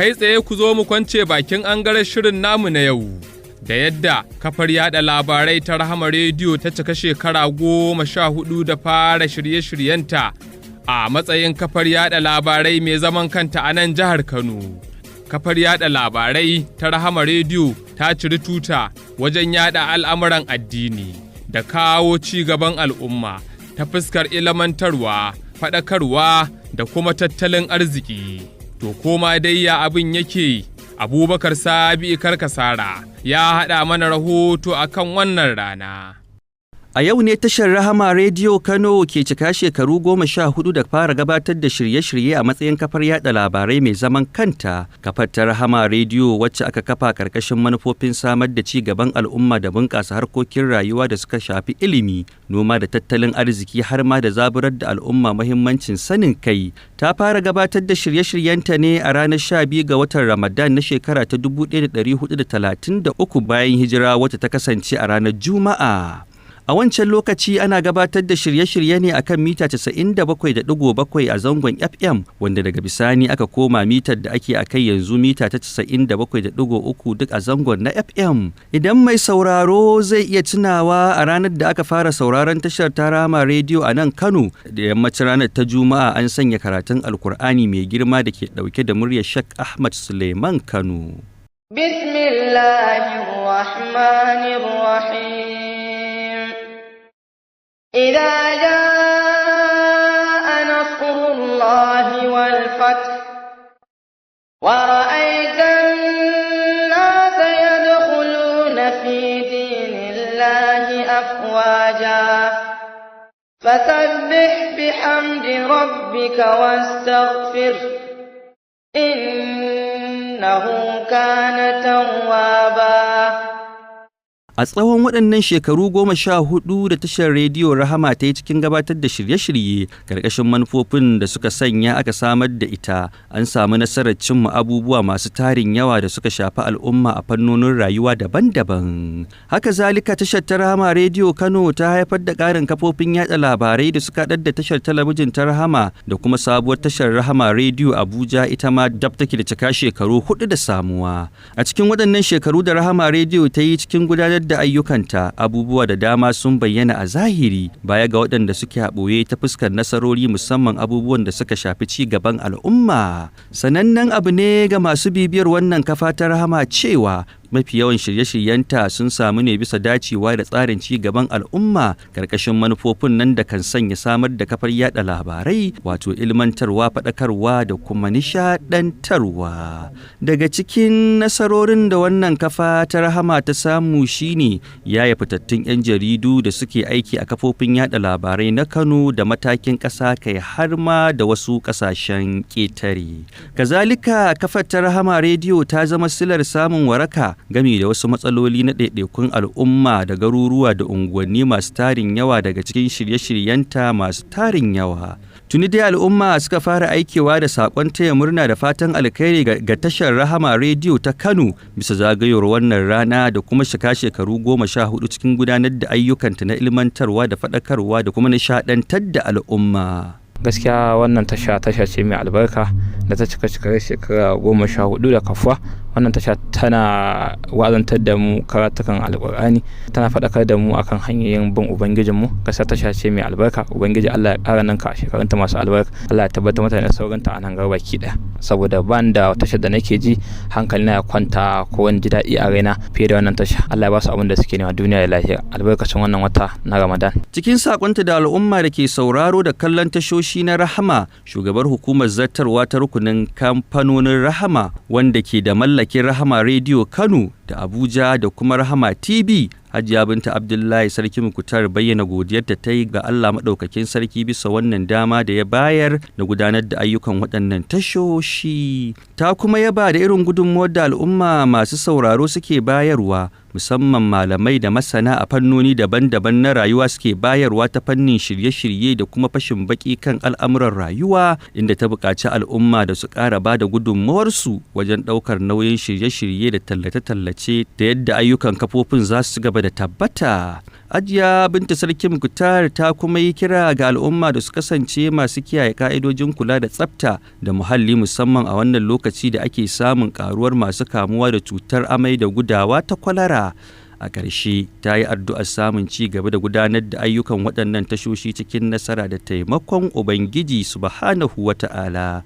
kai tsaye ku zo mu kwance bakin angaren shirin namu na yau. Da yadda kafar yada labarai ta Rahama Radio ta cika shekara 14 da fara shirye-shiryenta a matsayin kafar yada labarai mai zaman kanta a nan jihar Kano. Kafar yada labarai ta Rahama Radio ta ciri tuta wajen yada al'amuran addini da kawo ci gaban al'umma ta fuskar ilmantarwa, faɗakarwa da kuma tattalin arziki. To koma dai ya abin yake, Abubakar CIkar ya haɗa mana rahoto akan wannan rana. A yau ne tashar Rahama Radio Kano ke cika shekaru 14 da fara gabatar da shirye-shirye a matsayin kafar yada labarai mai zaman kanta. Kafar ta Rahama Radio wacce aka kafa karkashin manufofin samar da ci gaban al'umma da bunƙasa harkokin rayuwa da suka shafi ilimi, noma da tattalin arziki har ma da zaburar da al'umma muhimmancin sanin kai. Ta fara gabatar da shirye-shiryenta ne a ranar 12 ga watan Ramadan na shekara ta 1433 bayan hijira wacce ta kasance a ranar Juma'a. A wancan lokaci ana gabatar da shirye-shirye ne akan mita 97.7 a zangon FM, wanda daga bisani aka koma mitar da ake akai yanzu mita ta 97.3 duk a zangon na FM. Idan mai sauraro zai iya tunawa a ranar da aka fara sauraron tashar ta Rahama Radio a nan Kano, da yammacin ranar ta Juma'a an sanya karatun Alkur'ani mai girma da ke ɗauke da muryar Sheikh Ahmad Suleiman Kano. Bismillahirrahmanirrahim. إذا جاء نصر الله والفتح ورأيت الناس يدخلون في دين الله أفواجا فسبح بحمد ربك واستغفر إنه كان توابا. A tsawon waɗannan shekaru 14 da tashar rediyo Rahama ta yi cikin gabatar da shirye-shirye ƙarƙashin manufofin da suka sanya aka samar da ita, an samu nasarar cimma abubuwa masu tarin yawa da suka shafi al'umma a fannonin rayuwa daban-daban. Haka zalika tashar ta Rahama Rediyo Kano ta haifar da ƙarin kafofin yaɗa labarai da suka haɗar da tashar talabijin ta Rahama da kuma sabuwar tashar Rahama Rediyo Abuja, ita ma dab take da cika shekaru 4 da samuwa. A cikin waɗannan shekaru da Rahama Rediyo ta yi cikin gudanar da ayyukanta, abubuwa da dama sun bayyana a zahiri baya ga waɗanda suke haɓoye ta fuskar nasarori, musamman abubuwan da suka shafi ci gaban al'umma. Sanannen abu ne ga masu bibiyar wannan kafa ta Rahama cewa mafi yawan shirye-shiryenta sun samu ne bisa dacewa da tsarin ci gaban al'umma karkashin manufofin nan da kan sanya samar da kafar yada labarai, wato ilmantarwa, faɗakarwa da kuma nishaɗantarwa. Daga cikin nasarorin da wannan kafa ta Rahama ta samu shine yaya fitattun 'yan jaridu da suke aiki a kafofin yada labarai na Kano da matakin ƙasa, kai har ma da wasu ƙasashen ƙetare. Kazalika kafar ta Rahama Rediyo ta zama silar samun waraka game da wasu matsaloli na ɗaiɗaikun al'umma da garuruwa da unguwanni masu tarin yawa daga cikin shirye-shiryenta masu tarin yawa. Tuni dai al'umma suka fara aikewa da saƙon taya murna da fatan alkhairi ga tashar Rahama Rediyo ta Kano bisa zagayowar wannan rana da kuma shekaru 14 cikin gudanar da ayyukanta na ilmantarwa da faɗakarwa da kuma nishaɗantar da al'umma. Gaskiya wannan tasha ce mai albarka da ta cika shekara 14 da kafuwa. Wannan tasha tana wazantar da mu karatukan alƙur'ani, tana faɗakar da mu akan hanyoyin bin ubangijinmu. Gaskiya tasha ce mai albarka. Ubangiji Allah ya ƙara nanka a shekarunta masu albarka. Allah ya tabbatar mata da saurinta a nan gaba ki ɗaya, saboda ban da tashar da nake ji hankali na ya kwanta ko wani ji daɗi a raina fiye da wannan tasha. Allah ya ba su abin da suke nema duniya da lafiya albarkacin wannan wata na Ramadan. Cikin sakonta da al'umma da ke sauraro da kallon tashoshi na Rahama, shugabar hukumar zartarwa ta rukunin kamfanonin Rahama wanda ke da mallakin Rahama Radio Kano da Abuja da kuma Rahama TV, Hajiya Binta Abdullahi Sarki Mukutar bayyana godiyarta ta yi ga Allah Maɗaukakin Sarki bisa wannan dama da ya bayar da gudanar da ayyukan waɗannan tashoshi. Ta kuma yaba da irin gudunmuwar da al'umma masu sauraro suke bayarwa musamman malamai da masana a fannoni daban-daban na rayuwa suke bayarwa ta fannin shirye-shirye da kuma fashin baki kan al'amuran rayuwa, inda ta buƙaci al'umma da su ƙara ba da gudunmawarsu wajen ɗaukar nauyin shirye-shirye da tallace-tallace da yadda ayyukan kafofin za su gaba da tabbata. Ajiya Binta Sarkin Kutar ta kuma yi kira ga al'umma da su kasance masu kiyaye ka'idojin kula da tsafta da muhalli, musamman a wannan lokaci da ake samun karuwar masu kamuwa da cutar amai da gudawa ta kwalara. A ƙarshe ta yi addu'ar samun ci gaba da gudanar da ayyukan waɗannan tashoshi cikin nasara da taimakon Ubangiji Subhanahu wa ta'ala.